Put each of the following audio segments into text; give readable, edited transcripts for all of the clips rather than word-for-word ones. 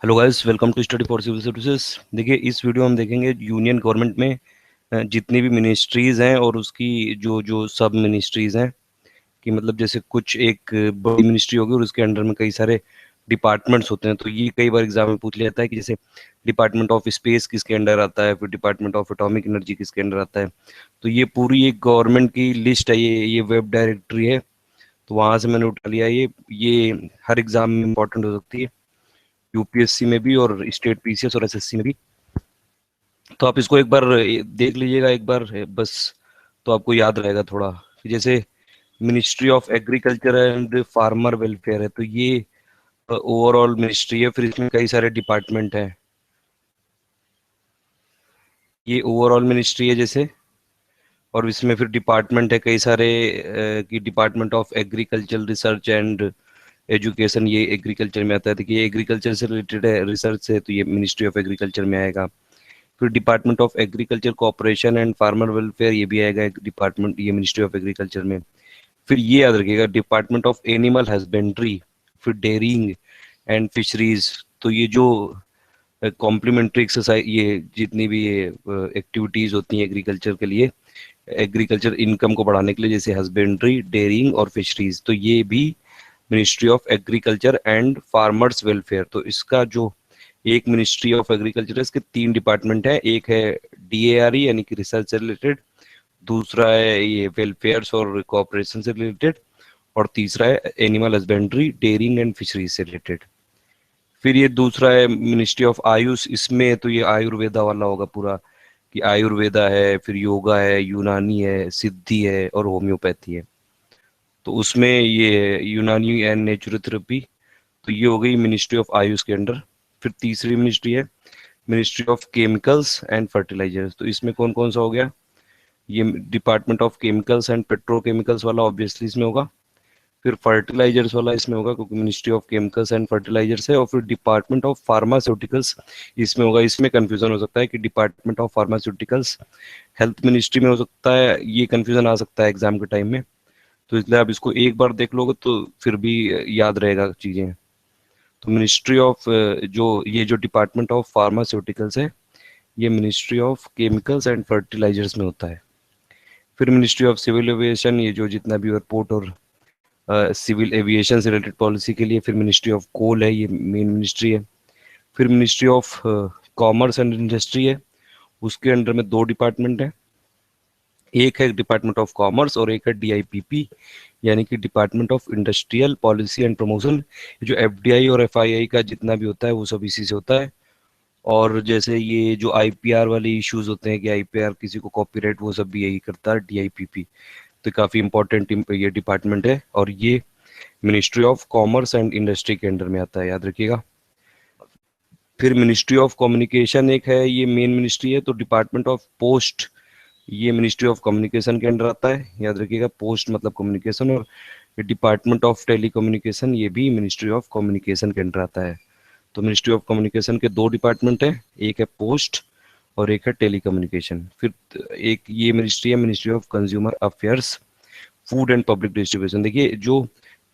Hello guys, welcome to study for civil services. देखिए, इस video में हम देखेंगे यूनियन गवर्नमेंट में जितनी भी मिनिस्ट्रीज हैं और उसकी जो जो सब मिनिस्ट्रीज हैं कि मतलब जैसे कुछ एक बड़ी मिनिस्ट्री होगी और उसके अंडर में कई सारे डिपार्टमेंट्स होते हैं। तो ये कई बार एग्जाम में पूछ लिया जाता है कि जैसे डिपार्टमेंट ऑफ स्पेस किसके अंडर आता है, फिर डिपार्टमेंट ऑफ एटॉमिक एनर्जी किसके अंडर आता है। तो ये पूरी एक गवर्नमेंट की लिस्ट है, ये वेब डायरेक्टरी है। तो वहां से मैंने उठा लिया। ये हर एग्जाम में इंपॉर्टेंट हो सकती है, यूपीएससी में भी और स्टेट पीसीएस और एसएससी में भी। तो आप इसको एक बार देख लीजिएगा एक बार बस, तो आपको याद रहेगा थोड़ा। जैसे ministry of agriculture and farmer welfare है, तो ये ओवरऑल मिनिस्ट्री है। फिर इसमें कई सारे डिपार्टमेंट हैं। ये ओवरऑल मिनिस्ट्री है जैसे, और इसमें फिर डिपार्टमेंट है कई सारे कि department of agriculture research and education, ये एग्रीकल्चर में आता है। देखिए, एग्रीकल्चर से रिलेटेड है, रिसर्च से, तो ये मिनिस्ट्री ऑफ एग्रीकल्चर में आएगा। फिर department of agriculture cooperation and farmer welfare, ये भी आएगा एक डिपार्टमेंट, ये मिनिस्ट्री ऑफ एग्रीकल्चर में। फिर ये याद रखिएगा, डिपार्टमेंट ऑफ एनिमल हस्बेंड्री, फिर डेयरिंग एंड फिशरीज। तो ये जो कॉम्प्लीमेंट्री एक्सरसाइज, ये जितनी भी ये एक्टिविटीज होती हैं एग्रीकल्चर के लिए, एग्रीकल्चर इनकम को बढ़ाने के लिए, जैसे हस्बेंड्री, डेयरिंग और फिशरीज, तो ये भी ministry of agriculture and farmers welfare. तो इसका जो एक मिनिस्ट्री ऑफ एग्रीकल्चर है, इसके तीन डिपार्टमेंट है। एक है डीएआरई यानी कि रिसर्च से रिलेटेड, दूसरा है ये वेलफेयर्स और कोऑपरेशन से रिलेटेड, और तीसरा है animal husbandry, dairying and fisheries से रिलेटेड। फिर ये दूसरा है मिनिस्ट्री ऑफ आयुष, इसमें तो ये आयुर्वेदा वाला होगा पूरा, कि आयुर्वेदा है, फिर योगा है, यूनानी है, सिद्धि है और होम्योपैथी है। तो उसमें ये यूनानी एंड नेचुरोथेरेपी, तो ये हो गई मिनिस्ट्री ऑफ आयुष के अंडर। फिर तीसरी मिनिस्ट्री है ministry of chemicals and fertilisers. तो इसमें कौन कौन सा हो गया, ये department of chemicals and petrochemicals वाला ऑब्वियसली इसमें होगा। फिर फर्टिलाइजर्स वाला इसमें होगा क्योंकि ministry of chemicals and fertilisers है। और फिर डिपार्टमेंट ऑफ फार्मास्यूटिकल्स इसमें होगा। इसमें कंफ्यूजन हो सकता है कि department of pharmaceuticals health ministry में हो सकता है, ये कंफ्यूजन आ सकता है एग्जाम के टाइम में। तो इसलिए आप इसको एक बार देख लोगे तो फिर भी याद रहेगा चीजें। तो मिनिस्ट्री ऑफ जो ये जो डिपार्टमेंट ऑफ फार्मास्यूटिकल्स है, ये ministry of chemicals and fertilisers में होता है। फिर मिनिस्ट्री ऑफ सिविल एविएशन, ये जो जितना भी एयरपोर्ट और सिविल एविएशन से रिलेटेड पॉलिसी के लिए। फिर मिनिस्ट्री ऑफ कोल है, ये मेन मिनिस्ट्री है। फिर ministry of commerce and industry है, उसके अंडर में दो डिपार्टमेंट है। एक है डिपार्टमेंट ऑफ कॉमर्स और एक है डीआईपीपी यानी कि department of industrial policy and promotion. जो एफडीआई और एफआईआई का जितना भी होता है वो सब इसी से होता है। और जैसे ये जो आईपीआर वाले इश्यूज होते हैं कि आईपीआर किसी को कॉपीराइट, वो सब भी यही करता है डीआईपीपी। तो काफी इंपॉर्टेंट ये डिपार्टमेंट है और ये ministry of commerce and industry के अंडर में आता है, याद रखिएगा। फिर मिनिस्ट्री ऑफ कम्युनिकेशन एक है, ये मेन मिनिस्ट्री है। तो डिपार्टमेंट ऑफ पोस्ट, ये मिनिस्ट्री ऑफ कम्युनिकेशन के अंडर आता है, याद रखिएगा। पोस्ट मतलब कम्युनिकेशन। और डिपार्टमेंट ऑफ टेलीकम्युनिकेशन, ये भी मिनिस्ट्री ऑफ कम्युनिकेशन के अंडर आता है। तो मिनिस्ट्री ऑफ कम्युनिकेशन के दो डिपार्टमेंट है, एक है पोस्ट और एक है टेलीकम्युनिकेशन। फिर एक ये मिनिस्ट्री है ministry of consumer affairs, food and public distribution. देखिए, जो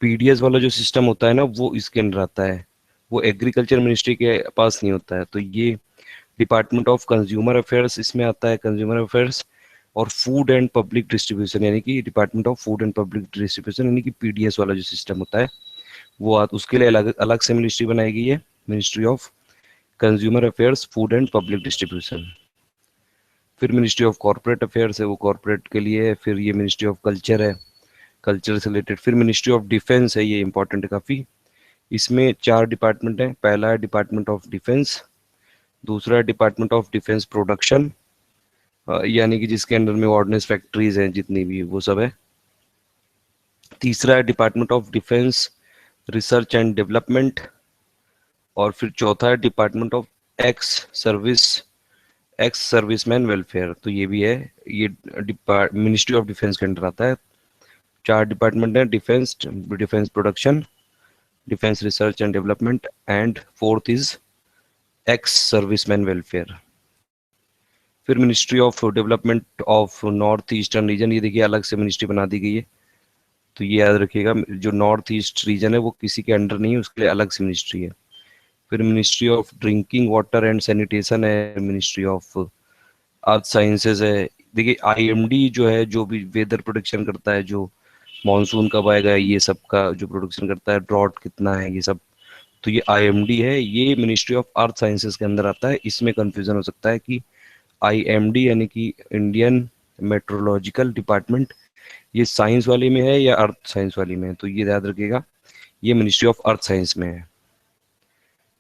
पीडीएस वाला जो सिस्टम होता है ना, वो इसके अंदर आता है, वो एग्रीकल्चर मिनिस्ट्री के पास नहीं होता है। तो ये डिपार्टमेंट ऑफ कंज्यूमर अफेयर्स इसमें आता है, कंज्यूमर अफेयर्स। और फूड एंड पब्लिक डिस्ट्रीब्यूशन यानी कि department of food and public distribution यानी कि पीडीएस वाला जो सिस्टम होता है वो उसके लिए अलग अलग से मिनिस्ट्री बनाई गई है, ministry of consumer affairs, food and public distribution. फिर मिनिस्ट्री ऑफ कॉर्पोरेट अफेयर्स है, वो कॉर्पोरेट के लिए है। फिर ये मिनिस्ट्री ऑफ कल्चर है, कल्चर से रिलेटेड। फिर मिनिस्ट्री ऑफ डिफेंस है, ये इंपॉर्टेंट है काफ़ी। इसमें चार डिपार्टमेंट हैं। पहला है डिपार्टमेंट ऑफ डिफेंस, दूसरा है डिपार्टमेंट ऑफ डिफेंस प्रोडक्शन यानी कि जिसके अंडर में ऑर्डिनेंस फैक्ट्रीज हैं जितनी भी, वो सब है। तीसरा है department of defence research and development. और फिर चौथा है department of ex service, ex serviceman welfare. तो ये भी है, ये मिनिस्ट्री ऑफ डिफेंस के अंडर आता है। चार डिपार्टमेंट है, defence, defence production, defence research and development, and fourth is ex serviceman welfare. फिर ministry of development of north eastern region, ये देखिए अलग से मिनिस्ट्री बना दी गई है। तो ये याद रखिएगा, जो नॉर्थ ईस्ट रीजन है वो किसी के अंडर नहीं है, उसके लिए अलग से मिनिस्ट्री है। फिर ministry of drinking water and sanitation है, मिनिस्ट्री ऑफ अर्थ साइंसेज है। देखिए आईएमडी जो है, जो भी वेदर प्रोडिक्शन करता है, जो मॉनसून कब आएगा ये सब का जो प्रोडिक्शन करता है, ड्रॉट कितना है ये सब, तो ये आईएमडी है, ये मिनिस्ट्री ऑफ अर्थ साइंसेज के अंदर आता है। इसमें कंफ्यूजन हो सकता है कि आईएमडी यानी कि इंडियन मेट्रोलॉजिकल डिपार्टमेंट, ये साइंस वाले में है या अर्थ साइंस वाली में है, तो ये याद रखिएगा, ये मिनिस्ट्री ऑफ अर्थ साइंस में है।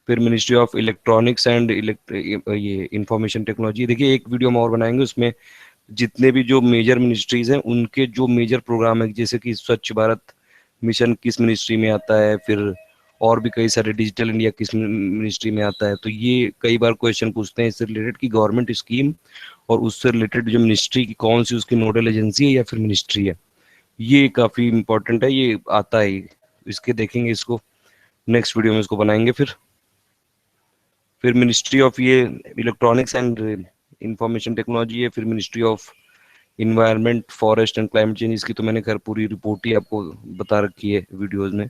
फिर मिनिस्ट्री ऑफ इलेक्ट्रॉनिक्स एंड ये इंफॉर्मेशन टेक्नोलॉजी, देखिए एक वीडियो हम और बनाएंगे, उसमें जितने भी जो मेजर मिनिस्ट्रीज हैं उनके जो मेजर प्रोग्राम है, जैसे कि स्वच्छ भारत मिशन किस मिनिस्ट्री में आता है, फिर और भी कई सारे, डिजिटल इंडिया किस मिनिस्ट्री में आता है, तो ये कई बार क्वेश्चन पूछते हैं इससे रिलेटेड कि गवर्नमेंट स्कीम और उससे रिलेटेड जो मिनिस्ट्री की कौन सी उसकी नोडल एजेंसी है या फिर मिनिस्ट्री है, ये काफी इंपॉर्टेंट है, ये आता है। इसके देखेंगे, इसको नेक्स्ट वीडियो में इसको बनाएंगे। फिर मिनिस्ट्री ऑफ ये इलेक्ट्रॉनिक्स एंड इंफॉर्मेशन टेक्नोलॉजी है। फिर ministry of environment forest and climate change, इसकी तो मैंने खैर पूरी रिपोर्ट ही आपको बता रखी है वीडियोस में।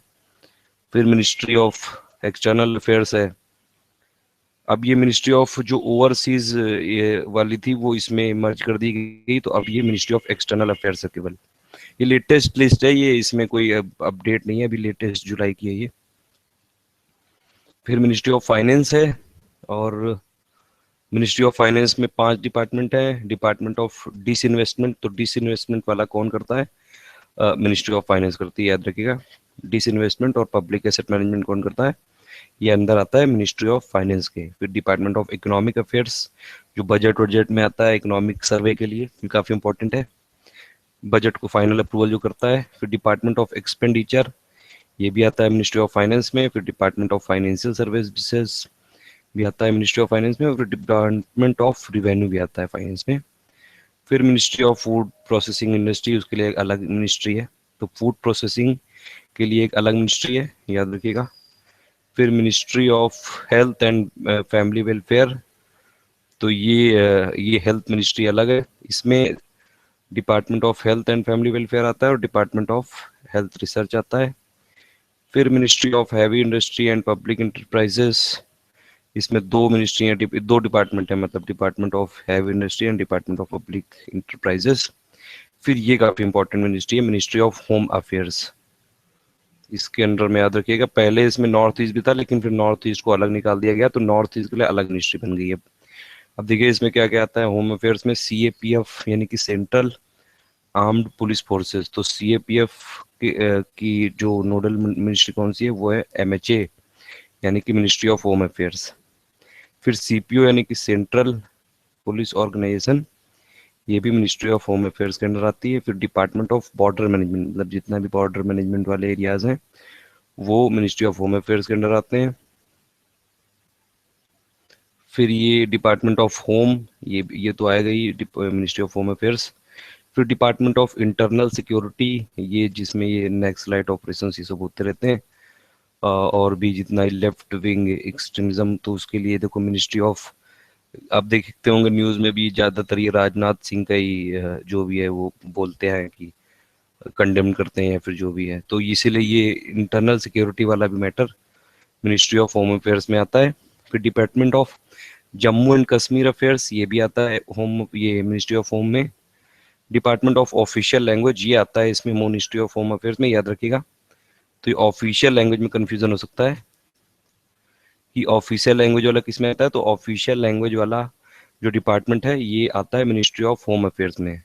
फिर मिनिस्ट्री ऑफ एक्सटर्नल अफेयर्स है। अब ये मिनिस्ट्री ऑफ जो ओवरसीज ये वाली थी वो इसमें मर्ज कर दी गई, तो अब ये मिनिस्ट्री ऑफ एक्सटर्नल अफेयर्स है केवल। ये लेटेस्ट लिस्ट है, ये इसमें कोई अपडेट नहीं है, अभी लेटेस्ट जुलाई की है ये। फिर मिनिस्ट्री ऑफ फाइनेंस है, और मिनिस्ट्री ऑफ फाइनेंस में 5 डिपार्टमेंट है। डिपार्टमेंट ऑफ डिसइन्वेस्टमेंट, तो डिसइन्वेस्टमेंट वाला कौन करता है, मिनिस्ट्री ऑफ फाइनेंस करती है, याद रखिएगा। डिसइन्वेस्टमेंट और पब्लिक एसेट मैनेजमेंट कौन करता है, ये अंदर आता है मिनिस्ट्री ऑफ फाइनेंस के। फिर डिपार्टमेंट ऑफ इकोनॉमिक अफेयर्स, जो बजट में आता है इकोनॉमिक सर्वे के लिए, ये काफी इंपॉर्टेंट है, बजट को फाइनल अप्रूवल जो करता है। फिर डिपार्टमेंट ऑफ एक्सपेंडिचर, ये भी आता है मिनिस्ट्री ऑफ फाइनेंस में। फिर डिपार्टमेंट ऑफ फाइनेंशियल सर्विसेज भी आता है मिनिस्ट्री ऑफ फाइनेंस में। और फिर डिपार्टमेंट ऑफ रिवेन्यू भी आता है फाइनेंस में। फिर ministry of food processing industry, उसके लिए एक अलग मिनिस्ट्री है, तो फूड प्रोसेसिंग के लिए एक अलग मिनिस्ट्री है, याद रखिएगा। फिर ministry of health and family welfare, तो ये हेल्थ मिनिस्ट्री अलग है, इसमें department of health and family welfare आता है और डिपार्टमेंट ऑफ हेल्थ रिसर्च आता है। फिर ministry of heavy industry and public enterprises, इसमें 2 मिनिस्ट्री हैं, 2 डिपार्टमेंट है, मतलब department of heavy industry and department of public enterprises. फिर ये काफी इंपॉर्टेंट मिनिस्ट्री है, मिनिस्ट्री ऑफ होम अफेयर्स, इसके अंडर में याद रखिएगा, पहले इसमें नॉर्थ ईस्ट भी था, लेकिन फिर नॉर्थ ईस्ट को अलग निकाल दिया गया, तो नॉर्थ ईस्ट के लिए अलग मिनिस्ट्री बन गई है। अब देखिए इसमें क्या क्या आता है होम अफेयर्स में, सीएपीएफ यानी कि सेंट्रल आर्म्ड पुलिस फोर्सेस, तो सीएपीएफ की जो नोडल मिनिस्ट्री कौन सी है, वो है एमएचए यानी कि मिनिस्ट्री ऑफ होम अफेयर्स। फिर सीपीओ यानी कि सेंट्रल पुलिस ऑर्गेनाइजेशन, ये भी मिनिस्ट्री ऑफ होम अफेयर्स के अंडर आती है। फिर डिपार्टमेंट ऑफ बॉर्डर मैनेजमेंट, मतलब जितना भी बॉर्डर मैनेजमेंट वाले एरियाज हैं वो मिनिस्ट्री ऑफ होम अफेयर्स के अंडर आते हैं। फिर ये डिपार्टमेंट ऑफ होम, ये तो आएगा ही मिनिस्ट्री ऑफ होम अफेयर्स। फिर डिपार्टमेंट ऑफ इंटरनल सिक्योरिटी, ये जिसमें ये नक्सलाइट ऑपरेशन ये सब होते रहते हैं, और भी जितना लेफ्ट विंग एक्सट्रीमिज्म, तो उसके लिए देखो मिनिस्ट्री ऑफ, आप देखते होंगे न्यूज में भी ज्यादातर ये राजनाथ सिंह का ही जो भी है वो बोलते हैं कि कंडेम करते हैं या फिर जो भी है, तो इसीलिए ये इंटरनल सिक्योरिटी वाला भी matter ministry of home affairs में आता है। फिर department of Jammu and Kashmir affairs, ये भी आता है ये मिनिस्ट्री ऑफ होम में। डिपार्टमेंट ऑफ ऑफिशियल लैंग्वेज, ये आता है इसमें मिनिस्ट्री ऑफ होम अफेयर्स में, याद रखिएगा। तो ये ऑफिशियल लैंग्वेज में कंफ्यूजन हो सकता है कि ऑफिशियल लैंग्वेज वाला किस में आता है, तो ऑफिशियल लैंग्वेज वाला जो डिपार्टमेंट है ये आता है मिनिस्ट्री ऑफ होम अफेयर्स में।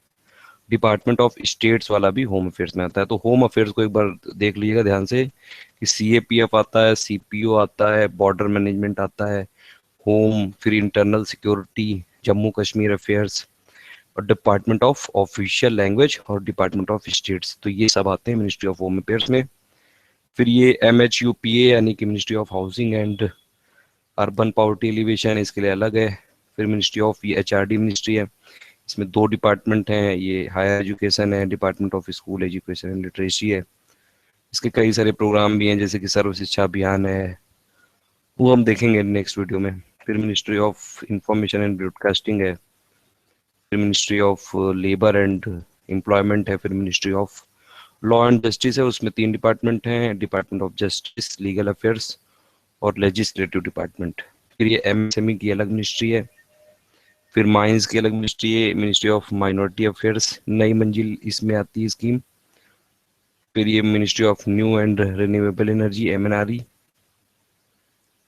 डिपार्टमेंट ऑफ स्टेट्स वाला भी होम अफेयर्स में आता है, तो होम अफेयर्स को एक बार देख लीजिएगा ध्यान से कि सीएपीएफ आता है, सीपीओ आता है, बॉर्डर मैनेजमेंट आता है, होम, फिर internal security, Jammu Kashmir affairs, और डिपार्टमेंट ऑफ ऑफिशियल लैंग्वेज और डिपार्टमेंट ऑफ स्टेट्स, तो ये सब आते हैं मिनिस्ट्री ऑफ होम अफेयर्स में। फिर ये एमएचयूपीए यानी कि ministry of housing and urban poverty alleviation, इसके लिए अलग है। फिर मिनिस्ट्री ऑफ ये एचआरडी मिनिस्ट्री है, इसमें 2 डिपार्टमेंट हैं, ये हायर एजुकेशन है, department of school education and literacy है। इसके कई सारे प्रोग्राम भी हैं, जैसे कि सर्व शिक्षा अभियान है, वो हम देखेंगे नेक्स्ट वीडियो में। फिर ministry of information and broadcasting है। फिर ministry of labour and employment है। फिर ministry of law and justice है, उसमें 3 डिपार्टमेंट हैं, department of justice, legal affairs और लेजिस्लेटिव डिपार्टमेंट। फिर ये एमएसएमई की अलग मिनिस्ट्री है। फिर माइंस की अलग मिनिस्ट्री है, मिनिस्ट्री ऑफ माइनॉरिटी अफेयर्स, नई मंजिल इसमें आती है स्कीम। फिर ये ministry of new and renewable energy, MNRE.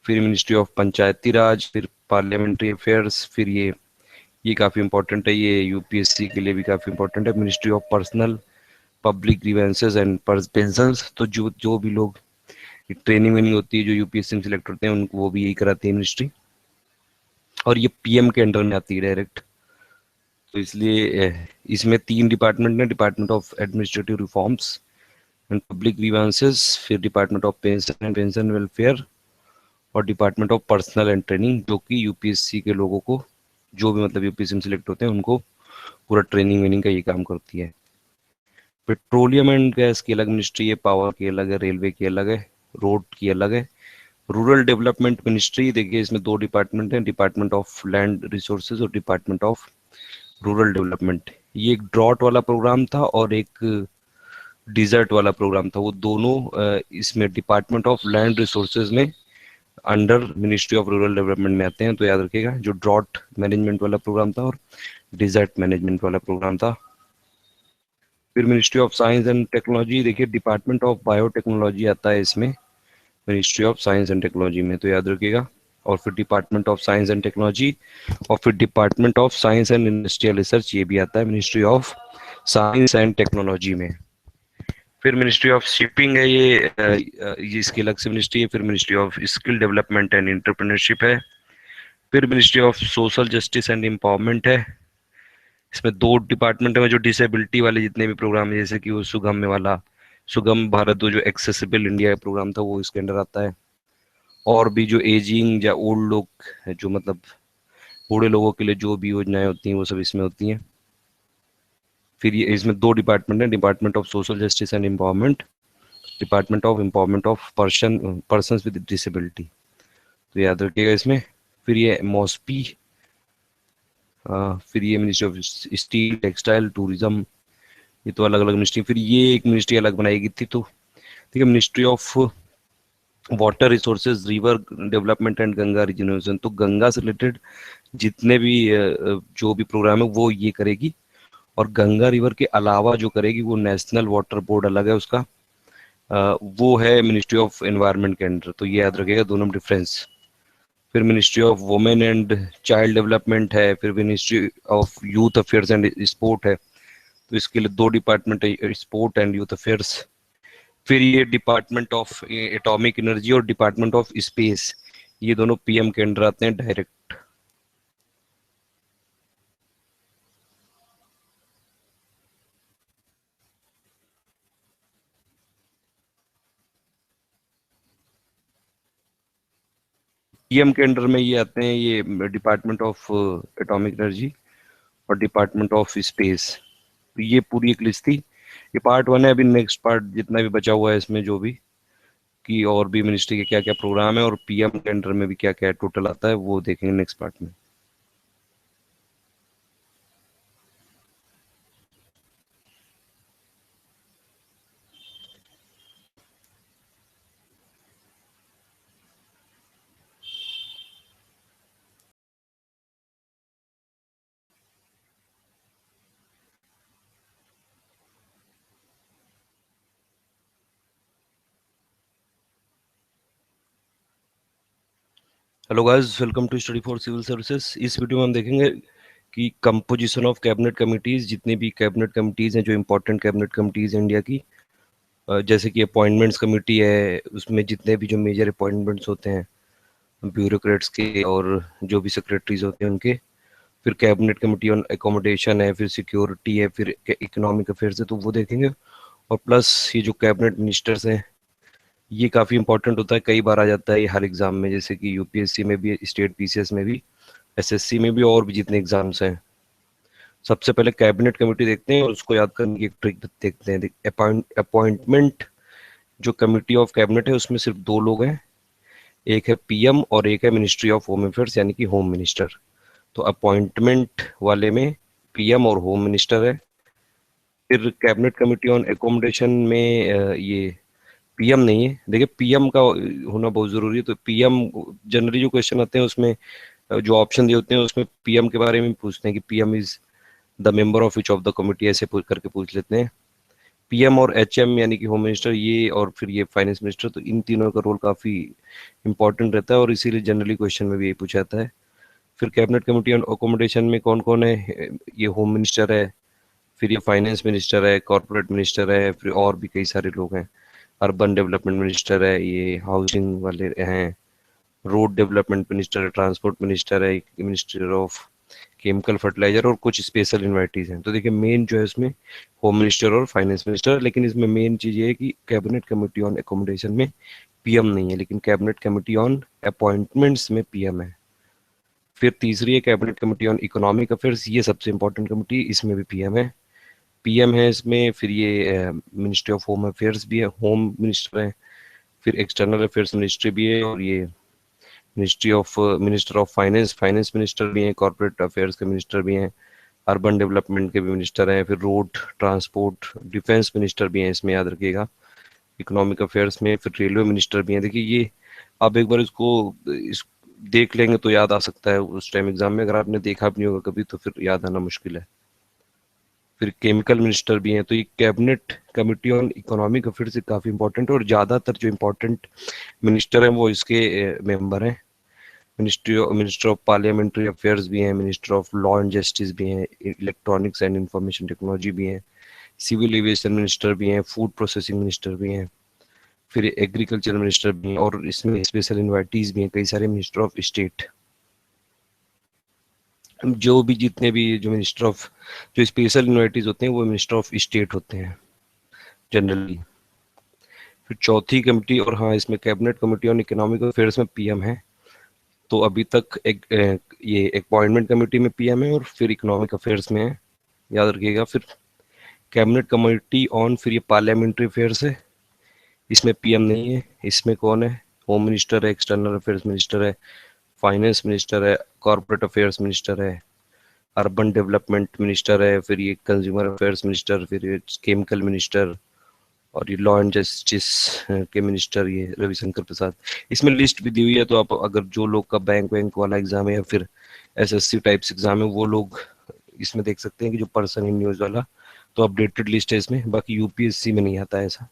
फिर मिनिस्ट्री ऑफ पंचायती राज, फिर पार्लियामेंट्री अफेयर्स। फिर ये काफ़ी इंपॉर्टेंट है, ये यूपीएससी के लिए भी काफ़ी इंपॉर्टेंट है, ministry of personnel public grievances and pensions. तो जो जो भी लोग ट्रेनिंग वेनिंग होती है, जो यूपीएससी में सिलेक्ट होते हैं, उनको वो भी यही कराती है मिनिस्ट्री। और ये पीएम के अंडर में आती है डायरेक्ट। तो इसलिए इसमें 3 डिपार्टमेंट है, department of administrative reforms and public grievances, फिर department of pension and pension welfare, और department of personnel and training, जो कि यूपीएससी के लोगों को, जो भी मतलब यूपीएससी में सिलेक्ट होते हैं, उनको पूरा ट्रेनिंग वेनिंग का ये काम करती है। पेट्रोलियम एंड गैस की अलग मिनिस्ट्री है, पावर की अलग है, रेलवे की अलग है, रोड की अलग है। रूरल डेवलपमेंट मिनिस्ट्री, देखिए इसमें 2 डिपार्टमेंट हैं, डिपार्टमेंट ऑफ लैंड रिसोर्सेज और डिपार्टमेंट ऑफ रूरल डेवलपमेंट। ये एक ड्रॉट वाला प्रोग्राम था और एक डिजर्ट वाला प्रोग्राम था, वो दोनों इसमें डिपार्टमेंट ऑफ लैंड रिसोर्सेज में under ministry of rural development में आते हैं। तो याद रखिएगा, जो ड्रॉट मैनेजमेंट वाला प्रोग्राम था और डिजर्ट मैनेजमेंट वाला प्रोग्राम था। फिर ministry of science and technology, देखिए डिपार्टमेंट ऑफ बायोटेक्नोलॉजी आता है इसमें, ministry of science and technology में, तो याद रखिएगा। और फिर department of science and technology, और फिर department of science and industrial research, ये भी आता है ministry of science and technology में। फिर मिनिस्ट्री ऑफ शिपिंग है, ये इसकी अलग से मिनिस्ट्री है। फिर ministry of skill development and entrepreneurship है। फिर ministry of social justice and empowerment है। इसमें 2 डिपार्टमेंट है, जो डिसेबिलिटी वाले जितने भी प्रोग्राम है, जैसे कि वो सुगम्य वाला, सुगम भारत, वो जो एक्सेसिबल इंडिया प्रोग्राम था, वो इसके अंडर आता है। और भी जो एजिंग या ओल्ड लोग हैं, जो मतलब बूढ़े लोगों के लिए जो भी योजनाएं होती हैं, वो सब इसमें होती हैं। फिर ये इसमें 2 डिपार्टमेंट है, department of social justice and empowerment, department of empowerment of persons with disability, तो याद रखिएगा इसमें। फिर ये मॉस्पी, फिर ये ministry of steel, textile, tourism, ये तो अलग अलग मिनिस्ट्री। फिर ये एक मिनिस्ट्री अलग बनाई गई थी, तो ठीक है, ministry of water resources, river development and Ganga regeneration. तो गंगा से रिलेटेड जितने भी जो भी प्रोग्राम है वो ये करेगी। और गंगा रिवर के अलावा जो करेगी वो नेशनल वाटर बोर्ड अलग है उसका, वो है मिनिस्ट्री ऑफ एनवायरनमेंट के अंडर, तो ये याद रखिएगा दोनों में डिफरेंस। फिर ministry of women and child development है। फिर ministry of youth affairs and sport है, तो इसके लिए 2 डिपार्टमेंट है, स्पोर्ट एंड यूथ अफेयर्स। फिर ये डिपार्टमेंट ऑफ एटॉमिक एनर्जी और डिपार्टमेंट ऑफ स्पेस, ये दोनों पीएम के अंडर आते हैं डायरेक्ट। पीएम के अंडर में ये आते हैं, ये डिपार्टमेंट ऑफ एटॉमिक एनर्जी और डिपार्टमेंट ऑफ स्पेस। तो ये पूरी एक लिस्ट थी, ये पार्ट 1 है। अभी नेक्स्ट पार्ट जितना भी बचा हुआ है इसमें, जो भी कि और भी मिनिस्ट्री के क्या क्या प्रोग्राम है और पीएम के अंडर में भी क्या क्या टोटल आता है, वो देखेंगे नेक्स्ट पार्ट में। Hello guys, welcome to study for civil services. इस वीडियो में हम देखेंगे कि कंपोजिशन ऑफ कैबिनेट कमिटीज, जितनी भी कैबिनेट कमिटीज हैं, जो इंपॉर्टेंट कैबिनेट कमिटीज हैं इंडिया की, जैसे कि अपॉइंटमेंट्स कमेटी है, उसमें जितने भी जो मेजर अपॉइंटमेंट्स होते हैं ब्यूरोक्रेट्स के और जो भी सेक्रेटरीज होते हैं उनके। फिर कैबिनेट कमेटी ऑन एकोमोडेशन है, फिर सिक्योरिटी है, फिर इकोनॉमिक अफेयर्स है, तो वो देखेंगे। और प्लस ये जो कैबिनेट मिनिस्टर्स हैं, ये काफ़ी इंपॉर्टेंट होता है, कई बार आ जाता है ये हर एग्जाम में, जैसे कि यूपीएससी में भी, स्टेट पीसीएस में भी, एसएससी में भी, और भी जितने एग्जाम्स हैं। सबसे पहले कैबिनेट कमेटी देखते हैं और उसको याद करने की एक ट्रिक देखते हैं। अपॉइंटमेंट जो कमेटी ऑफ कैबिनेट है, उसमें सिर्फ 2 लोग हैं, एक है पीएम और एक है मिनिस्ट्री ऑफ होम अफेयर्स, यानी कि होम मिनिस्टर। तो अपॉइंटमेंट वाले में पीएम और होम मिनिस्टर है। फिर कैबिनेट कमेटी ऑन एकोमोडेशन में ये पीएम नहीं है। देखिए पीएम का होना बहुत जरूरी है। तो पीएम जनरली जो क्वेश्चन आते हैं उसमें जो ऑप्शन दिए होते हैं उसमें पीएम के बारे में पूछते हैं कि PM is the member of which of the committee, ऐसे करके पूछ लेते हैं। पीएम और एचएम यानी कि होम मिनिस्टर ये और फिर ये फाइनेंस मिनिस्टर, तो इन तीनों का रोल काफी इंपॉर्टेंट रहता है और इसीलिए जनरली क्वेश्चन में भी यही पूछा जाता है। फिर कैबिनेट कमेटी ऑन अकोमोडेशन में कौन कौन है? ये होम मिनिस्टर है, फिर ये फाइनेंस मिनिस्टर है, कॉर्पोरेट मिनिस्टर है, फिर और भी कई सारे लोग हैं। अर्बन डेवलपमेंट मिनिस्टर है, ये हाउसिंग वाले हैं, रोड डेवलपमेंट मिनिस्टर है, ट्रांसपोर्ट मिनिस्टर है, मिनिस्टर ऑफ केमिकल फर्टिलाइजर और कुछ स्पेशल इन्वाइटीज हैं। तो देखिए मेन जो है इसमें होम मिनिस्टर और फाइनेंस मिनिस्टर, लेकिन इसमें मेन चीज ये है कि कैबिनेट कमेटी ऑन एकोमोडेशन में पीएम नहीं है, लेकिन कैबिनेट कमेटी ऑन अपॉइंटमेंट्स में पीएम है। फिर तीसरी है cabinet committee on economic affairs, ये सबसे इंपॉर्टेंट कमेटी, इसमें भी पीएम है। पीएम है इसमें। फिर ये मिनिस्ट्री ऑफ होम अफेयर्स भी है, होम मिनिस्टर है। फिर एक्सटर्नल अफेयर्स मिनिस्ट्री भी है, और ये minister of finance, finance minister भी हैं, कॉर्पोरेट अफेयर्स के मिनिस्टर भी हैं, अर्बन डेवलपमेंट के भी मिनिस्टर हैं, फिर रोड ट्रांसपोर्ट डिफेंस मिनिस्टर भी हैं, इसमें याद रखिएगा इकोनॉमिक अफेयर्स में। फिर रेलवे मिनिस्टर भी हैं। देखिए ये आप एक बार इस देख लेंगे तो याद आ सकता है उस टाइम एग्जाम में, अगर आपने देखा भी नहीं होगा कभी तो फिर याद आना मुश्किल है। फिर केमिकल मिनिस्टर भी हैं। तो ये cabinet committee on economic affairs काफी इंपॉर्टेंट है, और ज्यादातर जो इंपॉर्टेंट मिनिस्टर हैं वो इसके मेंबर हैं। मिनिस्टर ऑफ पार्लियामेंट्री अफेयर्स भी हैं, minister of law and justice भी हैं, इलेक्ट्रॉनिक्स एंड इंफॉर्मेशन टेक्नोलॉजी भी हैं, सिविल एविएशन मिनिस्टर भी हैं, फूड प्रोसेसिंग मिनिस्टर भी हैं, फिर एग्रीकल्चर मिनिस्टर भी हैं, और इसमें स्पेशल इन्वाइटीज भी हैं कई सारे, मिनिस्टर ऑफ स्टेट। जो भी जितने भी जो स्पेशल इन्वाइटीज होते हैं वो मिनिस्टर ऑफ स्टेट होते हैं जनरली। फिर चौथी कमेटी, और हाँ इसमें cabinet committee on economic affairs में पीएम है। तो अभी तक ये अपॉइंटमेंट कमेटी में पीएम है और फिर इकोनॉमिक अफेयर्स में है, याद रखिएगा। फिर कैबिनेट कमेटी ऑन, फिर ये पार्लियामेंट्री अफेयर्स है, इसमें पीएम नहीं है। इसमें कौन है? होम मिनिस्टर है, एक्सटर्नल अफेयर्स मिनिस्टर है, फाइनेंस मिनिस्टर है, कॉर्पोरेट अफेयर्स मिनिस्टर है, अर्बन डेवलपमेंट मिनिस्टर है, फिर ये कंज्यूमर अफेयर्स मिनिस्टर, फिर ये केमिकल मिनिस्टर, और ये लॉ एंड जस्टिस के मिनिस्टर ये रविशंकर प्रसाद। इसमें लिस्ट भी दी हुई है, तो आप अगर जो लोग का बैंक वाला एग्जाम है या फिर एसएससी टाइप्स एग्जाम है वो लोग इसमें देख सकते हैं कि जो पर्सन इन न्यूज वाला, तो अपडेटेड लिस्ट है इसमें। बाकी यूपीएससी में नहीं आता है ऐसा,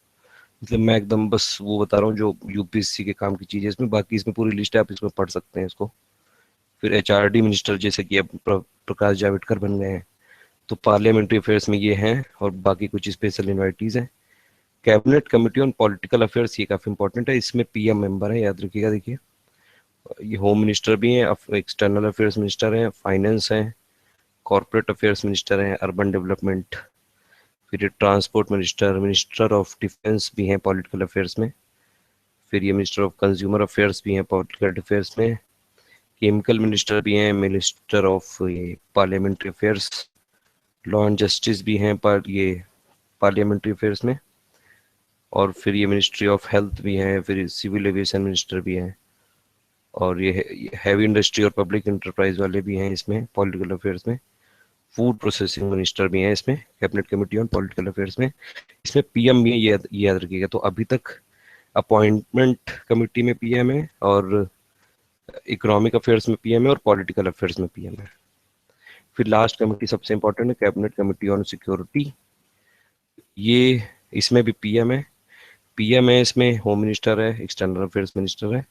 मतलब मैं एकदम बस वो बता रहा हूँ जो यूपीएससी के काम की चीज है इसमें। बाकी इसमें पूरी लिस्ट है, आप इसमें पढ़ सकते हैं इसको। फिर एचआरडी मिनिस्टर, जैसे कि अब प्रकाश जावड़ेकर बन गए हैं, तो पार्लियामेंट्री अफेयर्स में ये हैं, और बाकी कुछ स्पेशल इन्वाइटीज हैं। Cabinet committee on political affairs, ये काफी इंपॉर्टेंट है, इसमें पीएम मेंबर है, याद रखिएगा। देखिए ये होम मिनिस्टर भी हैं, एक्सटर्नल अफेयर्स मिनिस्टर हैं, फाइनेंस हैं, कॉर्पोरेट अफेयर्स मिनिस्टर हैं, अर्बन डेवलपमेंट, फिर transport minister, minister of defence भी हैं पॉलिटिकल अफेयर्स में। फिर ये मिनिस्टर ऑफ कंज्यूमर अफेयर्स भी हैं पॉलिटिकल अफेयर्स में। केमिकल मिनिस्टर भी हैं, मिनिस्टर ऑफ ये parliamentary affairs, law and justice भी हैं पर ये पार्लियामेंट्री अफेयर्स में। और फिर ये मिनिस्ट्री ऑफ हेल्थ भी है, फिर सिविल एविएशन मिनिस्टर भी है, और ये हैवी इंडस्ट्री और पब्लिक इंटरप्राइज वाले भी हैं इसमें पॉलिटिकल अफेयर्स में। फूड प्रोसेसिंग मिनिस्टर भी हैं इसमें cabinet committee on political affairs में। इसमें पीएम भी है, ये याद रखिएगा। तो अभी तक अपॉइंटमेंट कमेटी में पीएम है, और इकोनॉमिक अफेयर्स में पीएम है, और पॉलिटिकल अफेयर्स में पीएम है। फिर लास्ट कमेटी सबसे इंपॉर्टेंट है कैबिनेट कमेटी ऑन सिक्योरिटी, ये इसमें भी पीएम है। पीएम है इसमें, होम मिनिस्टर है, एक्सटर्नल अफेयर्स मिनिस्टर है,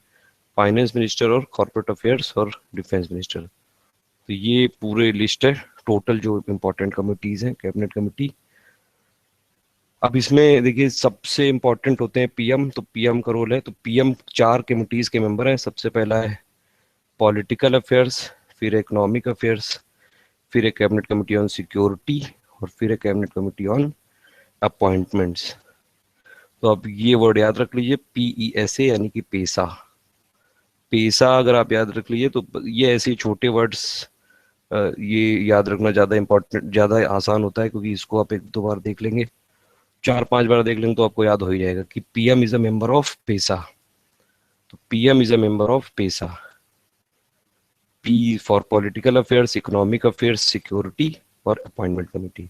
फाइनेंस मिनिस्टर और कॉर्पोरेट अफेयर्स और डिफेंस मिनिस्टर। तो ये पूरे लिस्ट है टोटल जो इंपॉर्टेंट कमिटीज हैं कैबिनेट कमेटी। अब इसमें देखिए सबसे इंपॉर्टेंट होते हैं पीएम, तो पीएम का रोल है। तो पीएम 4 कमिटीज के मेंबर है। सबसे पहला है पॉलिटिकल अफेयर्स, फिर इकोनॉमिक अफेयर्स, फिर एक कैबिनेट कमेटी ऑन सिक्योरिटी, और फिर एक कैबिनेट कमेटी ऑन अपॉइंटमेंट्स। तो अब ये वर्ड याद रख लीजिए, PESA यानी कि पेसा। पेसा अगर आप याद रख लीजिए तो ये ऐसे छोटे वर्ड्स ये याद रखना ज़्यादा इंपॉर्टेंट, ज़्यादा आसान होता है, क्योंकि इसको आप 1-2 बार देख लेंगे, 4-5 बार देख लेंगे तो आपको याद हो ही जाएगा कि PM is a member of PESA. तो PM is a member of PESA. P for political affairs, economic affairs, security और अपॉइंटमेंट कमेटी।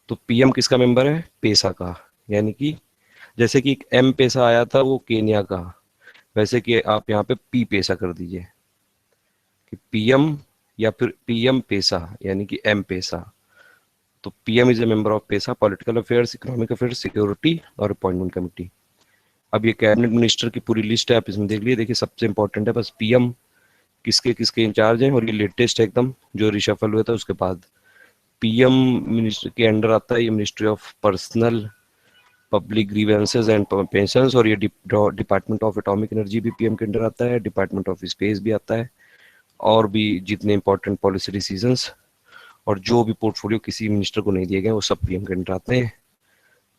तो पीएम किसका मेंबर है? पेसा का, यानी कि जैसे कि एक एम पैसा आया था वो केन्या का, वैसे कि आप यहाँ पे पी पैसा कर दीजिए कि पीएम, या फिर पीएम पैसा यानी कि एम पैसा। तो PM is a member of PESA, political affairs, economic affairs, security और अपॉइंटमेंट कमेटी। अब ये कैबिनेट मिनिस्टर की पूरी लिस्ट है, आप इसमें देख लीजिए। देखिए सबसे इंपॉर्टेंट है बस पीएम किसके किसके इंचार्ज हैं, और ये लेटेस्ट है एकदम जो रिशफल हुआ था उसके बाद। पीएम मिनिस्टर के अंडर आता है ये ministry of personnel public grievances and pensions, और ये डिपार्टमेंट ऑफ एटॉमिक एनर्जी भी पीएम के अंडर आता है, डिपार्टमेंट ऑफ स्पेस भी आता है, और भी जितने इंपॉर्टेंट पॉलिसी डिसीजंस और जो भी पोर्टफोलियो किसी मिनिस्टर को नहीं दिए गए वो सब पीएम के अंडर आते हैं।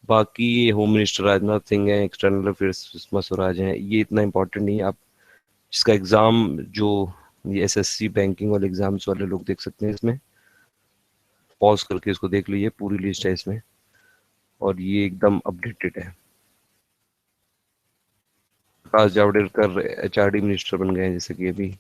बाकी होम मिनिस्टर राजनाथ सिंह है, एक्सटर्नल अफेयर्स सुषमा स्वराज हैं, ये इतना इंपॉर्टेंट नहीं है। आप इसका एग्जाम जो ये एसएससी बैंकिंग वाले एग्जाम्स वाले लोग देख सकते हैं, इसमें पॉज करके इसको देख लीजिए, पूरी लिस्ट है इसमें और ये एकदम अपडेटेड है। प्रकाश जावड़ेकर एचआरडी मिनिस्टर बन गए हैं जैसे कि अभी।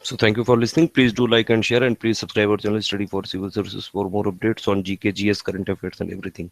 So thank you for listening. Please do like and share, and please subscribe our channel Study for Civil Services for more updates on GK, GS, current affairs and everything.